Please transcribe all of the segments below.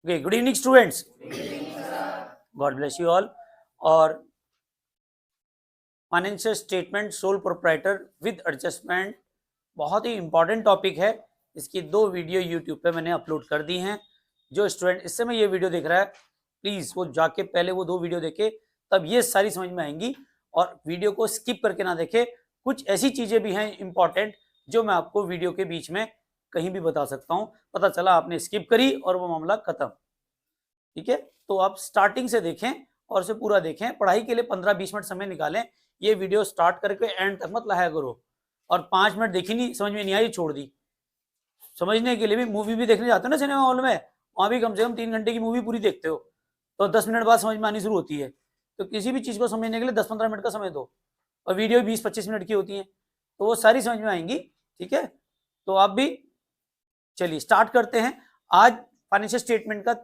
Okay, good evening students. God bless you all. और financial statement sole proprietor with adjustment बहुत ही important topic है। इसकी 2 video YouTube पे मैंने अपलोड कर दी हैं। जो स्टूडेंट इस समय ये वीडियो देख रहा है प्लीज़ वो जाके पहले वो 2 वीडियो देखे, तब ये सारी समझ में आएंगी। और वीडियो को स्किप करके ना देखे। कुछ ऐसी चीज़ें भी हैं इंपॉर्टेंट जो मैं आपको वीडियो के बीच में कहीं भी बता सकता हूँ। पता चला आपने स्किप करी और वो मामला खत्म। ठीक है, तो आप स्टार्टिंग से देखें और उसे पूरा देखें। पढ़ाई के लिए 15-20 मिनट समय निकालें। ये वीडियो स्टार्ट करके एंड तक मत लाया करो। और 5 मिनट देखी नहीं, समझ में नहीं आई, छोड़ दी। समझने के लिए भी मूवी भी देखने जाते हो ना सिनेमा हॉल में, वहां भी कम से कम 3 घंटे की मूवी पूरी देखते हो, तो 10 मिनट बाद समझ में आनी शुरू होती है। तो किसी भी चीज को समझने के लिए 10-15 मिनट का समय दो, और वीडियो 20-25 मिनट की होती है, तो वो सारी समझ में आएंगी। ठीक है, तो आप भी चलिए स्टार्ट करते हैं। आज फाइनेंशियल स्टेटमेंट का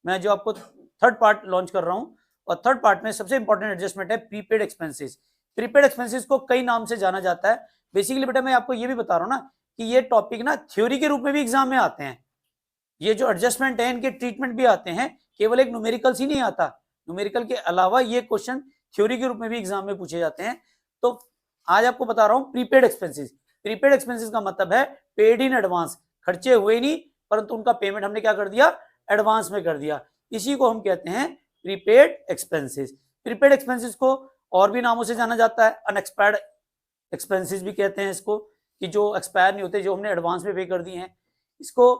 मैं जो आपको थर्ड पार्ट लॉन्च कर रहा हूं, और थर्ड पार्ट में सबसे इंपॉर्टेंट एडजस्टमेंट है प्रीपेड एक्सपेंसेस। प्रीपेड एक्सपेंसेस को कई नाम से जाना जाता है। बेसिकली बेटा मैं आपको ये भी बता रहा हूं ना कि ये टॉपिक ना थ्योरी के रूप में भी एग्जाम में आते हैं। ये जो एडजस्टमेंट है इनके ट्रीटमेंट भी आते हैं, केवल एक न्यूमेरिकल्स ही नहीं आता। न्यूमेरिकल के अलावा ये क्वेश्चन थ्योरी के रूप में भी एग्जाम में पूछे जाते हैं। तो आज आपको बता रहा हूं प्रीपेड एक्सपेंसेस। प्रीपेड एक्सपेंसेस का मतलब है पेड इन एडवांस, खर्चे हुए नहीं परंतु उनका पेमेंट हमने क्या कर दिया, एडवांस में कर दिया। इसी को हम कहते हैं प्रीपेड एक्सपेंसेस। प्रीपेड एक्सपेंसेस को और भी नामों से जाना जाता है। अनएक्सपायर्ड एक्सपेंसेस भी कहते हैं इसको, कि जो एक्सपायर नहीं होते, जो हमने एडवांस में पे कर दिए हैं। इसको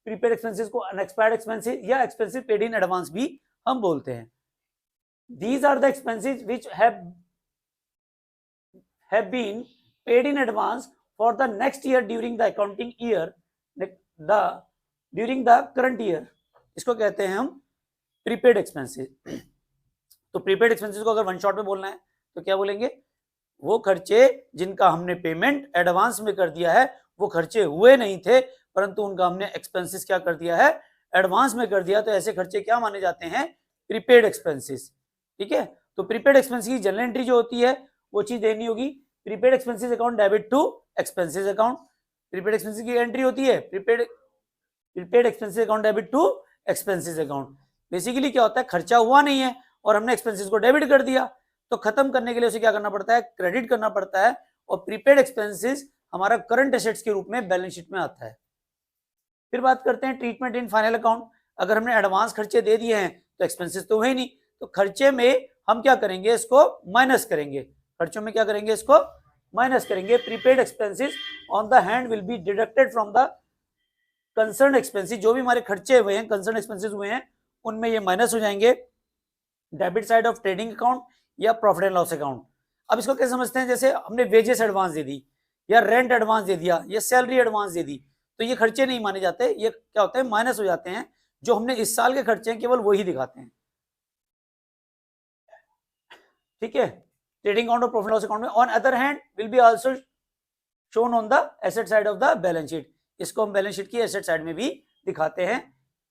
प्रीपेड एक्सपेंसेस को अनएक्सपायर्ड एक्सपेंसेस या एक्सपेंसिव पेड इन एडवांस भी हम बोलते हैं। These are the expenses which have been paid in advance for the next year during the accounting year, during the current year। इसको कहते हैं हम प्रीपेड एक्सपेंसेस। तो प्रीपेड एक्सपेंसेस को अगर वन शॉट में बोलना है तो क्या बोलेंगे, वो खर्चे जिनका हमने पेमेंट एडवांस में कर दिया है, वो खर्चे हुए नहीं थे परंतु उनका हमने एक्सपेंसेस क्या कर दिया है, एडवांस में कर दिया। तो ऐसे खर्चे क्या माने जाते हैं, प्रीपेड एक्सपेंसेस। ठीक है, तो प्रीपेड एक्सपेंस की जनरल एंट्री जो होती है वो चीज देनी होगी। Prepaid expenses account debit to expenses account. Prepaid expenses की एंट्री होती है prepaid expenses account debit to expenses account. Basically क्या होता है, खर्चा हुआ नहीं है और हमने एक्सपेंसेस को डेबिट कर दिया, तो खत्म करने के लिए उसे क्या करना पड़ता है, क्रेडिट करना पड़ता है। और प्रीपेड एक्सपेंसेस हमारा करंट एसेट्स के रूप में बैलेंस शीट में आता है। फिर बात करते हैं ट्रीटमेंट इन फाइनल अकाउंट। अगर हमने एडवांस खर्चे दे दिए हैं तो एक्सपेंसेस तो हुए नहीं, तो खर्चे में हम क्या करेंगे, इसको माइनस करेंगे। खर्चों में क्या करेंगे, इसको माइनस करेंगे। Prepaid expenses on the hand will be deducted from the concern expenses. जो भी हमारे खर्चे हुए हैं, कंसर्न एक्सपेंसेस हुए हैं, उनमें ये माइनस हो जाएंगे। Debit side of trading account या प्रॉफिट एंड लॉस अकाउंट। अब इसको कैसे समझते हैं, जैसे हमने वेजेस एडवांस दे दी या रेंट एडवांस दे दिया या सैलरी एडवांस दे दी, तो ये खर्चे नहीं माने जाते, ये क्या होते हैं, माइनस हो जाते हैं। जो हमने इस साल के खर्चे हैं केवल वही दिखाते हैं। ठीक है, ट्रेडिंग अकाउंट और प्रॉफिट लॉस अकाउंट में on other hand will be also shown on the asset side of the balance sheet. इसको हम बैलेंस शीट की एसेट साइड में भी दिखाते हैं।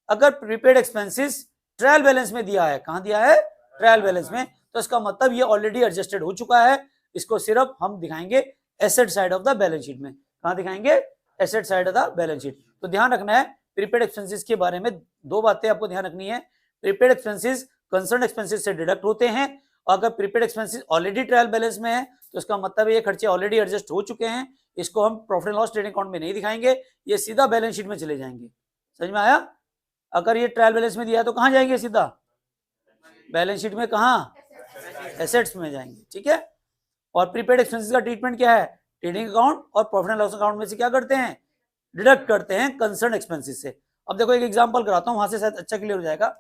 अगर प्रीपेड एक्सपेंसेस ट्रायल बैलेंस में दिया है, कहां दिया है, ट्रायल बैलेंस में, तो इसका मतलब ये ऑलरेडी एडजस्टेड हो चुका है। इसको सिर्फ हम दिखाएंगे asset side of the balance sheet में। कहां दिखाएंगे, asset side of the balance sheet. तो ध्यान रखना है प्रीपेड एक्सपेंसेस के बारे में 2 बातें आपको ध्यान रखनी है। प्रीपेड एक्सपेंसेस कंसर्न एक्सपेंसेस से डिडक्ट होते हैं। अगर prepaid expenses already trial balance में है तो इसका मतलब ये खर्चे ऑलरेडी एडजस्ट हो चुके हैं। इसको हम profit and loss trading account में नहीं दिखाएंगे, ये सीधा बैलेंस शीट में चले जाएंगे। समझ में आया। अगर ये ट्रायल बैलेंस में दिया है तो कहां जाएंगे, सीधा बैलेंस शीट में। कहां, एसेट्स में जाएंगे। ठीक है, और प्रीपेड एक्सपेंसेस का ट्रीटमेंट क्या है, ट्रेडिंग अकाउंट और प्रॉफिट एंड लॉस अकाउंट में से क्या करते हैं, डिडक्ट करते हैं कंसर्न एक्सपेंसेस से। अब देखो एक एग्जांपल कराता हूं, वहां से शायद अच्छा क्लियर हो जाएगा।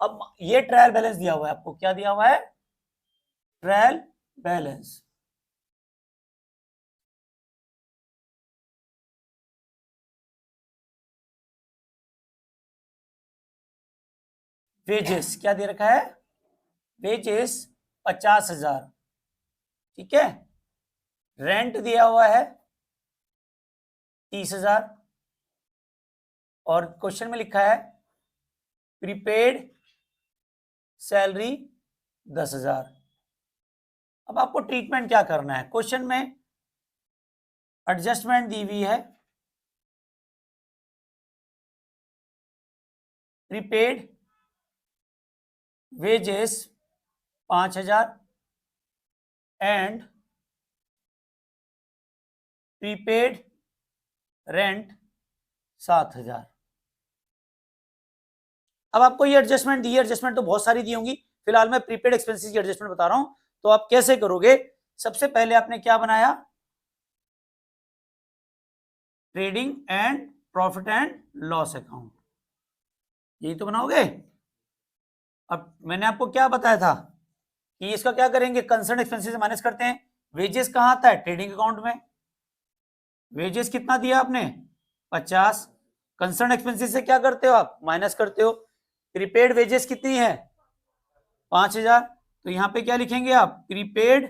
अब ये ट्रायल बैलेंस दिया हुआ है आपको, क्या दिया हुआ है, ट्रायल बैलेंस। वेजेस क्या दे रखा है, वेजेस 50,000। ठीक है, रेंट दिया हुआ है 30,000 और क्वेश्चन में लिखा है प्रीपेड सैलरी 10,000। अब आपको ट्रीटमेंट क्या करना है, क्वेश्चन में एडजस्टमेंट दी हुई है, prepaid wages 5,000 and prepaid rent 7,000। अब आपको ये एडजस्टमेंट दी है, एडजस्टमेंट तो बहुत सारी दी होंगी, फिलहाल मैं प्रीपेड एक्सपेंसेस की एडजस्टमेंट बता रहा हूं। तो आप कैसे करोगे? सबसे पहले आपने क्या बनाया? Trading and profit and loss account, यही तो बनाओगे। अब मैंने आपको क्या बताया था कि इसका क्या करेंगे? कंसर्न एक्सपेंसेस से माइनस करते हैं। वेजेस कहां आता है? ट्रेडिंग अकाउंट में। वेजेस कितना दिया आपने? 50। कंसर्न एक्सपेंसेस से क्या करते हो आप? माइनस करते हो। प्रीपेड वेजेस कितनी है? 5,000। तो यहां पे क्या लिखेंगे आप? प्रीपेड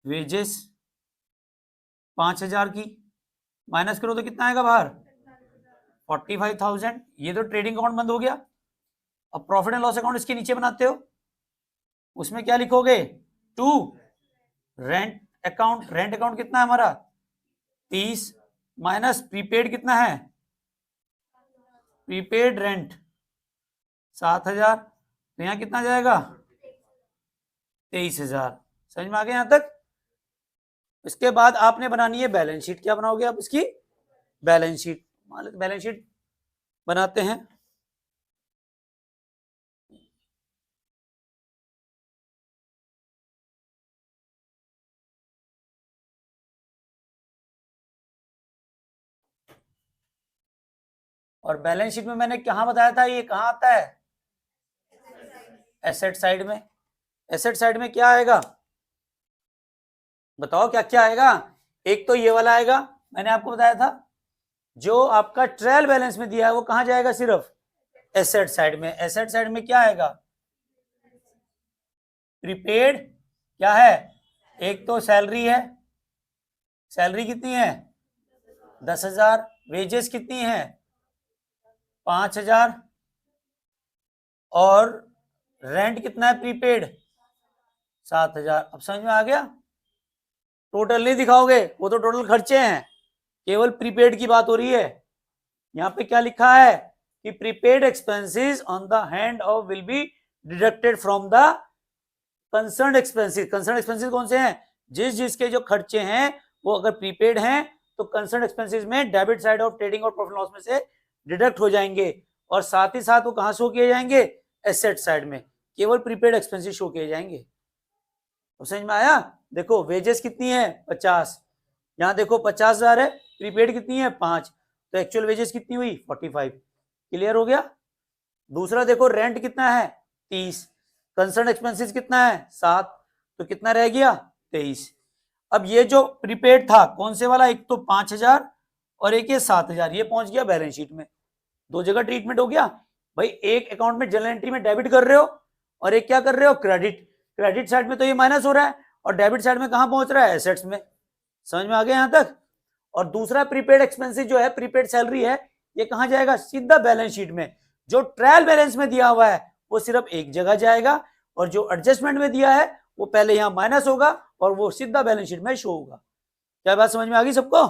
वेजेस 5,000 की माइनस करो तो कितना आएगा बाहर? 45,000। ये तो ट्रेडिंग अकाउंट बंद हो गया। अब प्रॉफिट एंड लॉस अकाउंट इसके नीचे बनाते हो, उसमें क्या लिखोगे? To rent account. Rent account कितना है हमारा? 30 माइनस प्रीपेड कितना है? Prepaid rent 7,000। तो यहां कितना जाएगा? 23,000। समझ में आ गया यहां तक? इसके बाद आपने बनानी है बैलेंस शीट। क्या बनाओगे आप इसकी? Balance sheet. मान लो बैलेंस शीट बनाते हैं। और बैलेंस शीट में मैंने कहां बताया था? ये कहां आता है? एसेट साइड में। एसेट साइड में क्या आएगा? बताओ क्या क्या आएगा? एक तो ये वाला आएगा, मैंने आपको बताया था। जो आपका ट्रायल बैलेंस में दिया है वो कहां जाएगा? सिर्फ एसेट साइड में। एसेट साइड में क्या आएगा? प्रीपेड क्या है? एक तो सैलरी है, सैलरी कितनी है? 10,000। वेजेस कितनी है? 5,000। और रेंट कितना है प्रीपेड? 7,000। अब समझ में आ गया? टोटल नहीं दिखाओगे, वो तो टोटल खर्चे हैं, केवल प्रीपेड की बात हो रही है। यहां पे क्या लिखा है कि prepaid expenses on the hand of will be deducted from the concern expenses. Concern expenses कौन से हैं? जिसके जो खर्चे हैं वो अगर प्रीपेड हैं तो कंसर्न एक्सपेंसेस में डेबिट साइड ऑफ ट्रेडिंग और प्रॉफिट लॉस में से डिडक्ट हो जाएंगे, और साथ ही साथ वो कहां शो किए जाएंगे? एसेट साइड में। केवल प्रीपेड एक्सपेंसेस शो किए जाएंगे। तो समझ में आया? देखो वेजेस कितनी है? 50। यहां देखो 50,000 है, प्रीपेड कितनी है? 5, तो एक्चुअल वेजेस कितनी हुई? 45। क्लियर हो गया? दूसरा देखो रेंट कितना है? 30। कंसर्न एक्सपेंसेस कितना है? 7, तो कितना रह गया? 23। अब ये जो प्रीपेड था कौन से वाला? एक तो 5,000 और एक ये 7,000, ये पहुंच गया बैलेंस शीट में। दो जगह ट्रीटमेंट हो गया भाई। एक अकाउंट में जनरल एंट्री में डेबिट कर रहे हो और एक क्या कर रहे हो? क्रेडिट। क्रेडिट साइड में तो ये माइनस हो रहा है और डेबिट साइड में कहां पहुंच रहा है? एसेट्स में। समझ में आ गया यहां तक? और दूसरा प्रीपेड एक्सपेंसेस जो है, प्रीपेड सैलरी है, ये कहां जाएगा? सीधा बैलेंस शीट में। जो ट्रायल बैलेंस में दिया हुआ है वो सिर्फ एक जगह जाएगा, और जो एडजस्टमेंट में दिया है वो पहले यहां माइनस होगा और वो सीधा बैलेंस शीट में शो होगा। क्या बात समझ में आ गई सबको?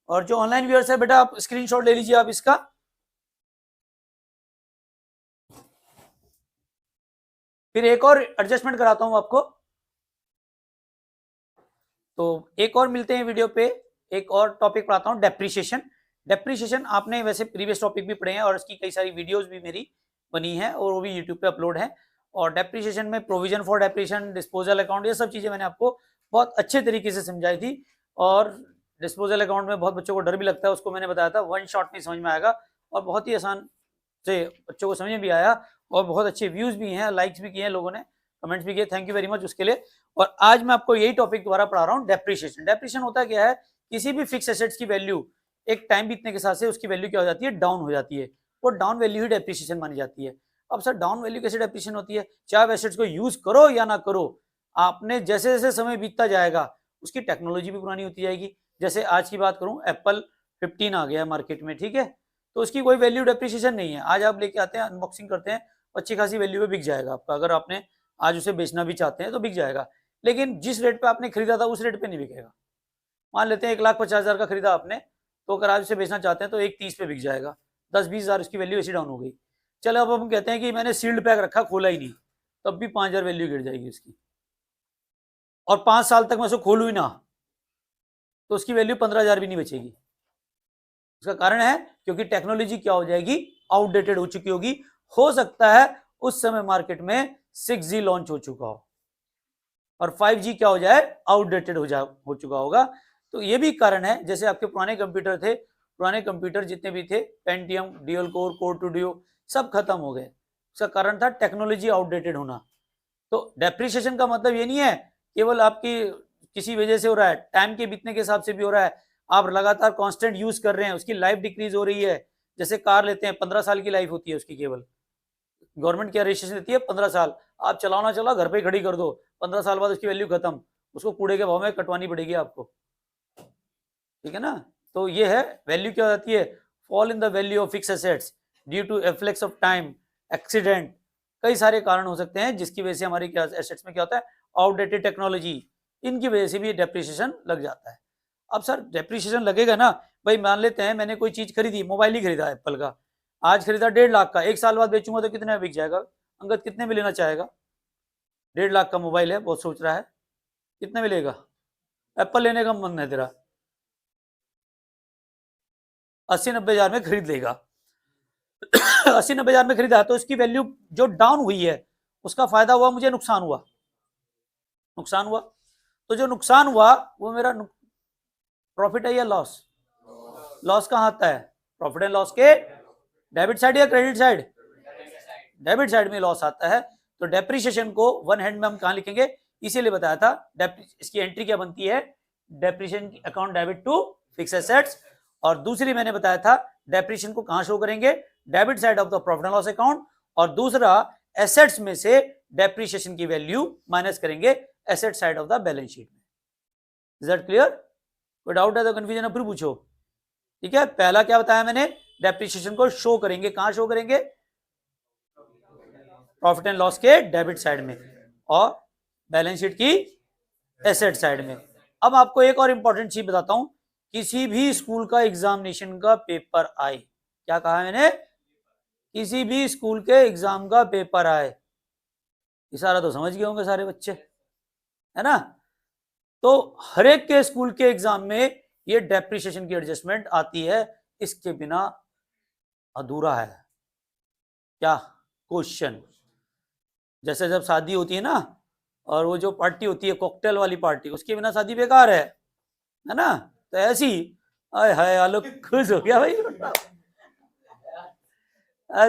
और जो ऑनलाइन व्यूअर्स है बेटा, आप स्क्रीनशॉट ले लीजिए आप इसका। फिर एक और एडजस्टमेंट कराता हूं आपको। तो एक और मिलते हैं वीडियो पे, एक और टॉपिक पढ़ाता हूं, डेप्रिसिएशन। डेप्रिसिएशन आपने वैसे प्रीवियस टॉपिक भी पढ़े हैं और इसकी कई सारी वीडियोस भी मेरी बनी है और वो भी यूट्यूब पे अपलोड है। और डेप्रिसिएशन में provision for depreciation, disposal account, ये सब चीजें मैंने आपको बहुत अच्छे तरीके से समझाई थी। और डिस्पोजल अकाउंट में बहुत बच्चों को डर भी लगता है, उसको मैंने बताया था, वन शॉट में समझ में आएगा और बहुत ही आसान से बच्चों को समझ में भी आया और बहुत अच्छे व्यूज भी हैं, लाइक्स भी किए हैं लोगों ने, कमेंट्स भी किए, थैंक यू वेरी मच उसके लिए। और आज मैं आपको यही टॉपिक दोबारा पढ़ा रहा हूँ, डेप्रिसिएशन। डेप्रिसिएशन होता क्या है? किसी भी फिक्स एसेट्स की वैल्यू एक टाइम बीतने के साथ से उसकी वैल्यू क्या हो जाती है? डाउन हो जाती है। वो डाउन वैल्यू ही डेप्रिसिएशन मानी जाती है। अब सर डाउन वैल्यू कैसे डेप्रिसिएशन होती है? चाहे आप एसेट्स को यूज करो या ना करो, आपने जैसे जैसे समय बीतता जाएगा उसकी टेक्नोलॉजी भी पुरानी होती जाएगी। जैसे आज की बात करूं, एप्पल 15 आ गया है मार्केट में, ठीक है, तो उसकी कोई वैल्यू डेप्रिसिएशन नहीं है। आज आप लेके आते हैं, अनबॉक्सिंग करते हैं, अच्छी खासी वैल्यू पे बिक जाएगा आपका। अगर आपने आज उसे बेचना भी चाहते हैं तो बिक जाएगा, लेकिन जिस रेट पे आपने खरीदा था उस रेट पे नहीं बिकेगा। मान लेते हैं 1,50,000 का खरीदा आपने, तो अगर आज उसे बेचना चाहते हैं तो 1,30 पे बिक जाएगा। 10-20 हज़ार उसकी वैल्यू ऐसी डाउन हो गई। चलो अब हम कहते हैं कि मैंने सील्ड पैक रखा, खोला ही नहीं, तब भी 5,000 वैल्यू गिर जाएगी उसकी, और 5 साल तक मैं उसको खोलूँ ही ना तो उसकी वैल्यू 15,000 भी नहीं बचेगी। उसका कारण है क्योंकि टेक्नोलॉजी क्या हो जाएगी, आउटडेटेड हो चुकी होगी। हो सकता है उस समय मार्केट में 6G लॉन्च हो चुका हो और 5G क्या हो जाए, आउटडेटेड हो चुका होगा। तो ये भी कारण है, जैसे आपके पुराने कंप्यूटर थे, पुराने कंप्यूटर जितने भी थे, Pentium, dual core, core two duo, सब खत्म हो गए। उसका कारण था टेक्नोलॉजी आउटडेटेड होना। तो डेप्रिसिएशन का मतलब ये नहीं है केवल आपकी किसी वजह से हो रहा है, टाइम के बीतने के हिसाब से भी हो रहा है। आप लगातार कांस्टेंट यूज कर रहे हैं, उसकी लाइफ डिक्रीज हो रही है। जैसे कार लेते हैं, 15 साल की लाइफ होती है उसकी, केवल गवर्नमेंट क्या रजिस्ट्रेशन देती है 15 साल। आप चलाओ ना चलाओ, घर पे खड़ी कर दो, 15 साल बाद उसकी वैल्यू खत्म, उसको कूड़े के भाव में कटवानी पड़ेगी आपको, ठीक है ना। तो ये है वैल्यू क्या होती है, fall in the value of fixed assets due to efflux of time, accident, कई सारे कारण हो सकते हैं जिसकी वजह से हमारी क्या एसेट्स में क्या होता है, आउटडेटेड टेक्नोलॉजी, इनकी वजह से भी डेप्रिसिएशन लग जाता है। अब सर डेप्रिसिएशन लगेगा ना भाई, मान लेते हैं मैंने कोई चीज खरीदी, मोबाइल ही खरीदा एप्पल का, आज खरीदा 1.5 लाख का, 1 साल बाद बेचूंगा तो कितने में बिक जाएगा? अंगद कितने में लेना चाहेगा? 1.5 लाख का मोबाइल है, बहुत सोच रहा है, कितने में लेगा? एप्पल लेने का मन है तेरा, 80-90 हजार में खरीद लेगा। 80-90 हजार में खरीदा तो इसकी वैल्यू जो डाउन हुई है उसका फायदा हुआ, मुझे नुकसान हुआ, नुकसान हुआ। तो जो नुकसान हुआ वो मेरा प्रॉफिट है या लॉस? लॉस कहाँ आता है? प्रॉफिट एंड लॉस के डेबिट साइड या क्रेडिट साइड? डेबिट साइड में लॉस आता है। तो डेप्रिसिएशन को वन हैंड में हम कहाँ लिखेंगे, इसीलिए बताया था इसकी एंट्री क्या बनती है, depreciation account debit to fix assets. और दूसरी मैंने बताया था डेप्रिसिएशन को कहां शो करेंगे, debit side of the profit and loss account, और दूसरा एसेट्स में से डेप्रिसिएशन की वैल्यू माइनस करेंगे asset side of the balance sheet में। Is that clear? कोई डाउट है तो कंफ्यूजन है फिर पूछो, ठीक है। पहला क्या बताया मैंने, डेप्रिसिएशन को शो करेंगे, कहां शो करेंगे, प्रॉफिट एंड लॉस के डेबिट साइड में और बैलेंस शीट की एसेट साइड में। अब आपको एक और इंपॉर्टेंट चीज बताता हूं, किसी भी स्कूल का एग्जामिनेशन का पेपर आए, क्या कहा मैंने, किसी भी स्कूल के एग्जाम का पेपर आए, इशारा तो समझ गए होंगे सारे बच्चे, है ना। तो हर एक के स्कूल के एग्जाम में ये डेप्रिसिएशन की एडजस्टमेंट आती है, इसके बिना अधूरा है क्या क्वेश्चन। जैसे जब शादी होती है ना, और वो जो पार्टी होती है कॉकटेल वाली पार्टी, उसके बिना शादी बेकार है ना। तो ऐसी आय हाय आलोक खुश हो गया भाई।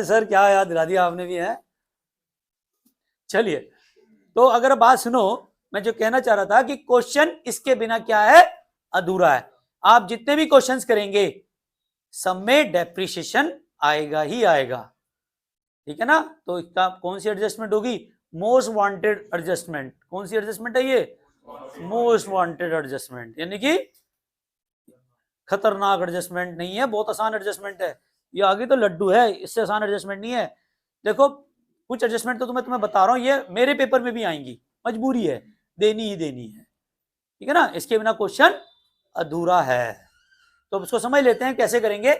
सर क्या याद दिला दिया आपने भी, है। चलिए, तो अगर बात सुनो, मैं जो कहना चाह रहा था कि क्वेश्चन इसके बिना क्या है, अधूरा है। आप जितने भी क्वेश्चंस करेंगे सब में डेप्रिसिएशन आएगा ही आएगा, ठीक है ना। तो इसका कौन सी एडजस्टमेंट होगी, मोस्ट वांटेड एडजस्टमेंट। कौन सी एडजस्टमेंट है ये, मोस्ट वांटेड एडजस्टमेंट, यानी कि खतरनाक एडजस्टमेंट नहीं है, बहुत आसान एडजस्टमेंट है। ये आगे तो लड्डू है, इससे आसान एडजस्टमेंट नहीं है। देखो कुछ एडजस्टमेंट तो तुम्हें बता रहा हूं, ये मेरे पेपर में भी आएंगी, मजबूरी है, देनी ही देनी है, ठीक है ना। इसके बिना क्वेश्चन अधूरा है। तो उसको समझ लेते हैं कैसे करेंगे।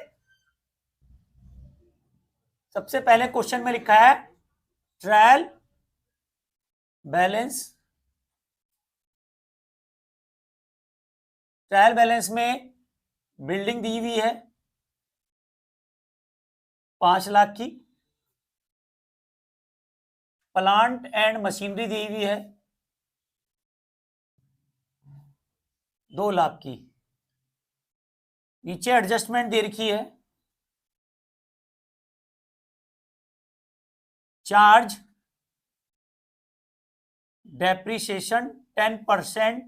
सबसे पहले क्वेश्चन में लिखा है ट्रायल बैलेंस, ट्रायल बैलेंस में बिल्डिंग दी हुई है 5 लाख की, प्लांट एंड मशीनरी दी हुई है 2 लाख की, नीचे एडजस्टमेंट दे रखी है, चार्ज डेप्रिसिएशन 10%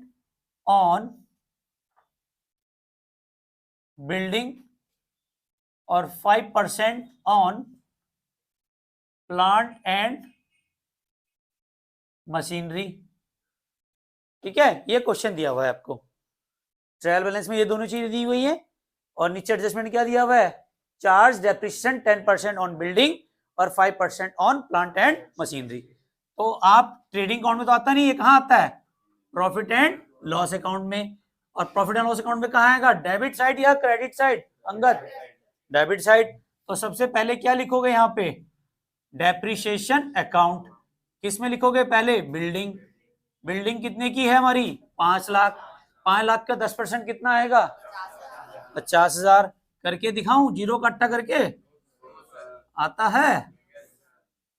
ऑन बिल्डिंग और 5% ऑन प्लांट एंड मशीनरी, ठीक है। ये क्वेश्चन दिया हुआ है आपको, ट्रायल बैलेंस में ये दोनों चीजें दी हुई है, और नीचे एडजस्टमेंट क्या दिया हुआ है, चार्ज डेप्रिसिएशन 10% ऑन बिल्डिंग और 5% ऑन प्लांट एंड मशीनरी। तो आप ट्रेडिंग अकाउंट में तो आता नहीं है, कहां आता है, प्रॉफिट एंड लॉस अकाउंट में। और प्रॉफिट एंड लॉस अकाउंट में कहां आएगा, डेबिट साइड या credit side? Angad debit side. तो सबसे पहले क्या लिखोगे यहाँ पे, डेप्रिसिएशन अकाउंट। किस में लिखोगे पहले, बिल्डिंग। बिल्डिंग कितने की है हमारी, 5 लाख। 5 लाख का 10% कितना आएगा, 50,000। करके दिखाऊं जीरो का अट्टा करके, आता है।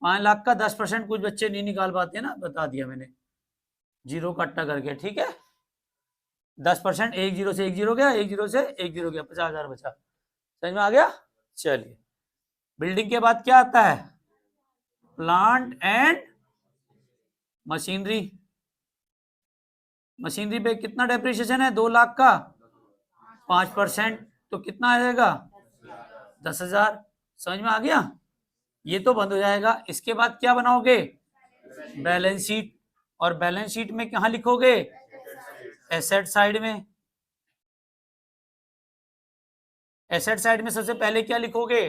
5 लाख का 10% कुछ बच्चे नहीं निकाल पाते ना, बता दिया मैंने, जीरो का अट्टा करके, ठीक है। 10%, एक जीरो से एक जीरो गया, एक जीरो से एक जीरो गया, 50,000 बचा। समझ में आ गया। चलिए, बिल्डिंग के बाद क्या आता है, प्लांट एंड मशीनरी। मशीनरी पे कितना डेप्रिसिएशन है, 2 लाख का 5%, तो कितना आएगा, 10,000। समझ में आ गया। ये तो बंद हो जाएगा। इसके बाद क्या बनाओगे, बैलेंस शीट। और बैलेंस शीट में कहाँ लिखोगे, एसेट साइड में। एसेट साइड में सबसे पहले क्या लिखोगे,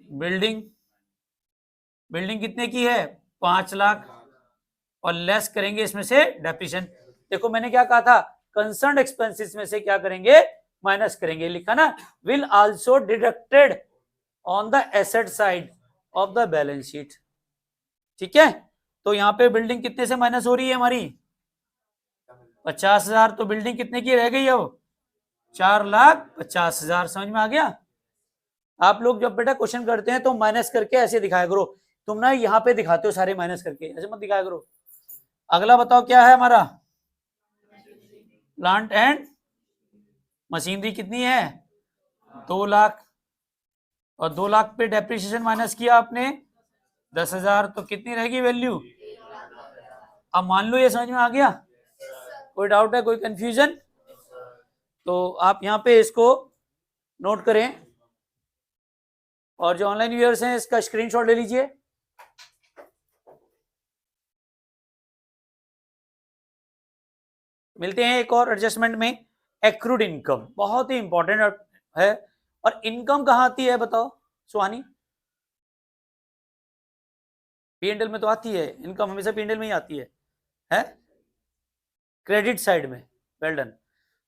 बिल्डिंग। बिल्डिंग कितने की है, 5 लाख, और लेस करेंगे इसमें से डेप्रिसिएशन। देखो मैंने क्या कहा था, कंसर्न एक्सपेंसेस में से क्या करेंगे, माइनस करेंगे। लिखा ना, will also deducted on the asset side of the balance sheet. ठीक है, तो यहाँ पे बिल्डिंग कितने से माइनस हो रही है हमारी, 50,000। तो बिल्डिंग कितने की रह गई है वो, 4,50,000। समझ में आ गया। आप लोग जब बेटा क्वेश्चन करते हैं तो माइनस करके ऐसे दिखाया करो। तुम ना यहाँ पे दिखाते हो सारे माइनस करके, ऐसे मत दिखाया करो। अगला बताओ क्या है हमारा, प्लांट एंड मशीनरी कितनी है, 2 लाख। और 2 लाख पे डेप्रिसिएशन माइनस किया आपने 10,000, तो कितनी रहेगी वैल्यू। अब मान लो ये समझ में आ गया, कोई डाउट है, कोई कंफ्यूजन, तो आप यहाँ पे इसको नोट करें। और जो ऑनलाइन व्यूअर्स हैं इसका स्क्रीनशॉट ले लीजिए। मिलते हैं एक और एडजस्टमेंट में, एक्रूड इनकम बहुत ही इंपॉर्टेंट है। और इनकम कहाँ आती है बताओ सुहानी, पीएनएल में तो आती है इनकम, हमेशा पीएनएल में ही आती है क्रेडिट साइड में। Well done.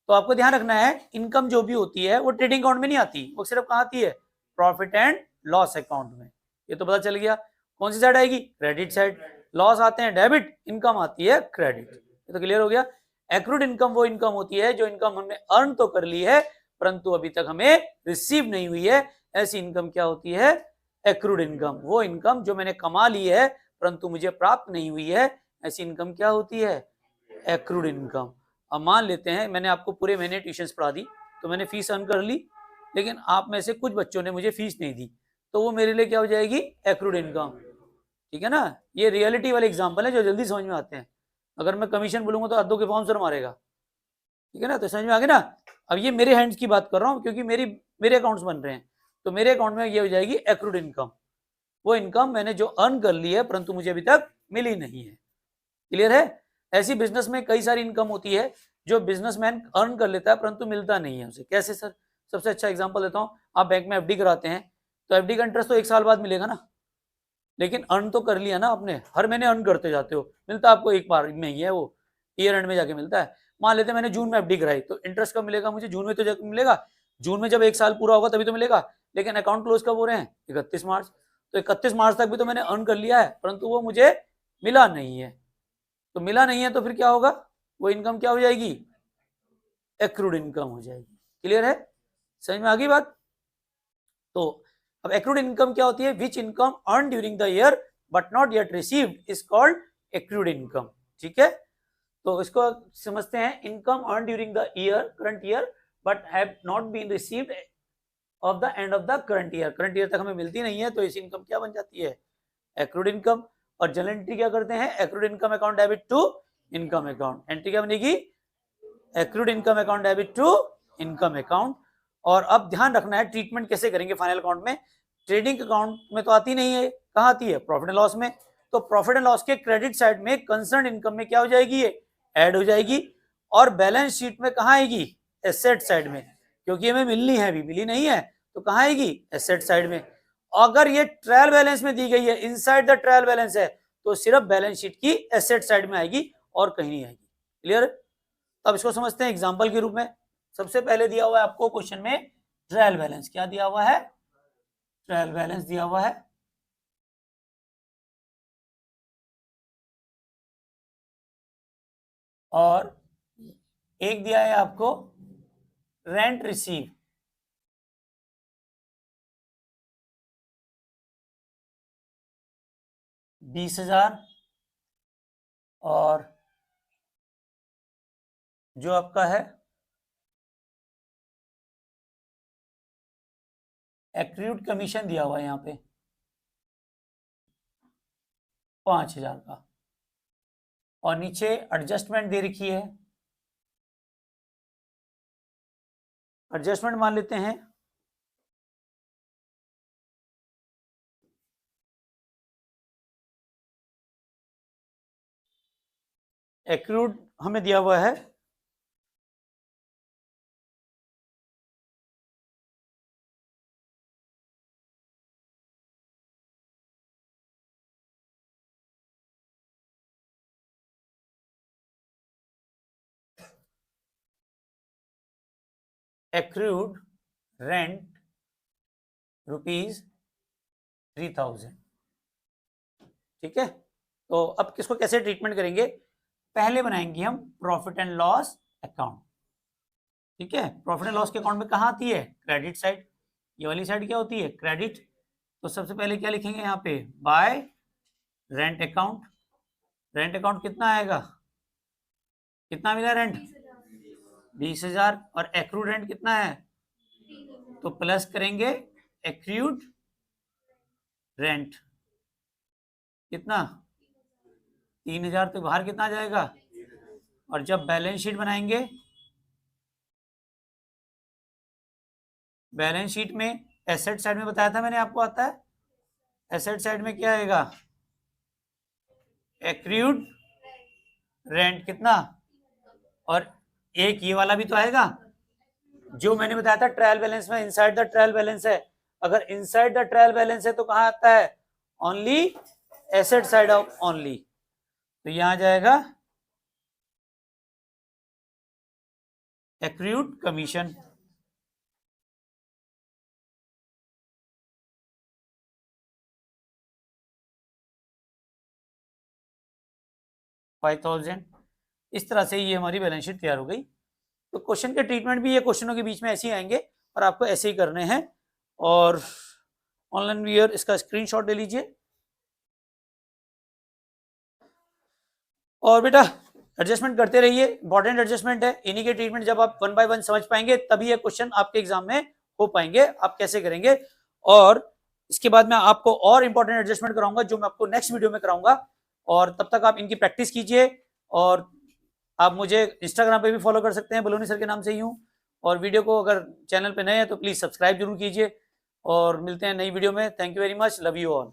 तो आपको ध्यान रखना है, इनकम जो भी होती है वो ट्रेडिंग अकाउंट में नहीं आती, वो सिर्फ कहाँ आती है, प्रॉफिट एंड लॉस अकाउंट में। ये तो पता चल गया। कौन सी साइड आएगी, क्रेडिट साइड। लॉस आते हैं डेबिट, इनकम आती है क्रेडिट। ये तो क्लियर हो गया। एक्रूड इनकम वो इनकम होती है जो इनकम हमने अर्न तो कर ली है परंतु अभी तक हमें रिसीव नहीं हुई है, ऐसी इनकम क्या होती है, एक्रूड इनकम। वो इनकम जो मैंने कमा ली है परंतु मुझे प्राप्त नहीं हुई है, ऐसी इनकम क्या होती है, एक्रूड इनकम। अब मान लेते हैं मैंने आपको पूरे महीने ट्यूशन पढ़ा दी, तो मैंने फीस अर्न कर ली, लेकिन आप में से कुछ बच्चों ने मुझे फीस नहीं दी, तो वो मेरे लिए क्या हो जाएगी, एक्रूड इनकम। ठीक है ना, ये रियलिटी वाले एग्जांपल है जो जल्दी समझ में आते हैं। अगर मैं कमीशन बोलूंगा तो अद्दों के फॉर्म सर मारेगा। ठीक है ना, तो समझ में आ गया ना। अब ये मेरे हैंड्स की बात कर रहा हूँ क्योंकि मेरे अकाउंट्स बन रहे हैं, तो मेरे अकाउंट में ये हो जाएगी एक्रूड इनकम। वो इनकम मैंने जो अर्न कर ली है परंतु मुझे अभी तक मिली नहीं है। क्लियर है। ऐसी बिजनेस में कई सारी इनकम होती है जो बिजनेसमैन अर्न कर लेता है परंतु मिलता नहीं है उसे। कैसे सर, सबसे अच्छा एग्जांपल देता हूँ, आप बैंक में एफडी कराते हैं तो एफडी का इंटरेस्ट तो 1 साल बाद मिलेगा ना, लेकिन अर्न तो कर लिया ना आपने, हर महीने अर्न करते जाते हो, मिलता आपको एक बार में ही है, वो ईयर एंड में जाके मिलता है। मान लेते हैं मैंने जून में एफडी कराई, तो इंटरेस्ट कब मिलेगा मुझे, जून में तो जाकर मिलेगा, जून में जब 1 साल पूरा होगा तभी तो मिलेगा। लेकिन अकाउंट क्लोज कब हो रहे हैं, 31 मार्च, तो 31 मार्च तक भी तो मैंने अर्न कर लिया है परंतु वो मुझे मिला नहीं है। तो मिला नहीं है तो फिर क्या होगा, वो इनकम क्या हो जाएगी, एक्रूड इनकम हो जाएगी। क्लियर है, समझ में आ गई बात। तो अब एक्रूड इनकम क्या होती है, which income earn during the year but not yet received is called accrued income. ठीक है, तो इसको समझते हैं, income earn during the year, current year, but have not been received of the end of the current year, current year तक हमें मिलती नहीं है, तो इस इनकम क्या बन जाती है, एक्रूड इनकम। और जनरल एंट्री क्या करते हैं, accrued income account debit to income account. Entry क्या बनेगी, accrued income account debit to income account. और अब ध्यान रखना है ट्रीटमेंट कैसे करेंगे फाइनल अकाउंट में। ट्रेडिंग अकाउंट में तो आती नहीं है, कहाँ आती है, प्रॉफिट एंड लॉस में। तो प्रॉफिट एंड लॉस के क्रेडिट साइड में कंसर्न इनकम में क्या हो जाएगी, ये ऐड हो जाएगी। और बैलेंस शीट में कहाँ आएगी, एसेट साइड में, क्योंकि हमें मिलनी है, अभी मिली नहीं है, तो कहाँ आएगी, एसेट साइड में। अगर ये ट्रायल बैलेंस में दी गई है, इनसाइड द ट्रायल बैलेंस है, तो सिर्फ बैलेंस शीट की एसेट साइड में आएगी और कहीं नहीं आएगी। क्लियर। अब इसको समझते हैं एग्जांपल के रूप में। सबसे पहले दिया हुआ है आपको क्वेश्चन में ट्रायल बैलेंस क्या दिया हुआ है, ट्रायल बैलेंस दिया हुआ है। और एक दिया है आपको रेंट रिसीव, $20,000। और जो आपका है एक्रूड कमीशन दिया हुआ है यहाँ पे 5,000 का। और नीचे एडजस्टमेंट दे रखी है, एडजस्टमेंट मान लेते हैं एक्रूड हमें दिया हुआ है एक्रूड रेंट ₹3,000। ठीक है, तो अब किसको कैसे ट्रीटमेंट करेंगे, पहले बनाएंगे हम प्रॉफिट एंड लॉस अकाउंट। ठीक है, प्रॉफिट एंड लॉस के अकाउंट में कहाँ आती है, क्रेडिट साइड। ये वाली साइड क्या होती है, क्रेडिट। तो सबसे पहले क्या लिखेंगे यहाँ पे, bye rent account. Rent account कितना आएगा, कितना मिला रेंट, 20,000। और एक्रूड रेंट कितना है, तो प्लस करेंगे एक्रूड रेंट कितना, 3,000। तो बाहर कितना जाएगा। और जब बैलेंस शीट बनाएंगे, बैलेंस शीट में एसेट साइड में बताया था मैंने आपको, आता है एसेट साइड में क्या आएगा, एक्रूड रेंट कितना। और एक ये वाला भी तो आएगा जो मैंने बताया था ट्रायल बैलेंस में, इनसाइड द ट्रायल बैलेंस है। अगर इनसाइड द ट्रायल बैलेंस है तो कहां आता है, only asset side of only. तो यहां जाएगा एक्रूड कमीशन। $5,000। इस तरह से ये हमारी बैलेंस शीट तैयार हो गई। तो क्वेश्चन के ट्रीटमेंट भी ये क्वेश्चनों के बीच में ऐसे ही आएंगे और आपको ऐसे ही करने हैं। और ऑनलाइन व्यूअर इसका स्क्रीनशॉट ले लीजिए। और बेटा एडजस्टमेंट करते रहिए, इंपॉर्टेंट एडजस्टमेंट है। इन्हीं के ट्रीटमेंट जब आप 1 बाय 1 समझ पाएंगे तभी ये क्वेश्चन आपके एग्जाम में हो पाएंगे, आप कैसे करेंगे। और इसके बाद मैं आपको और इंपॉर्टेंट एडजस्टमेंट कराऊंगा जो मैं आपको नेक्स्ट वीडियो में कराऊंगा। और तब तक आप इनकी प्रैक्टिस कीजिए। और आप मुझे इंस्टाग्राम पे भी फॉलो कर सकते हैं, बलूनी सर के नाम से ही हूँ। और वीडियो को अगर चैनल पे नए हैं तो प्लीज सब्सक्राइब जरूर कीजिए। और मिलते हैं नई वीडियो में। Thank you very much, love you all.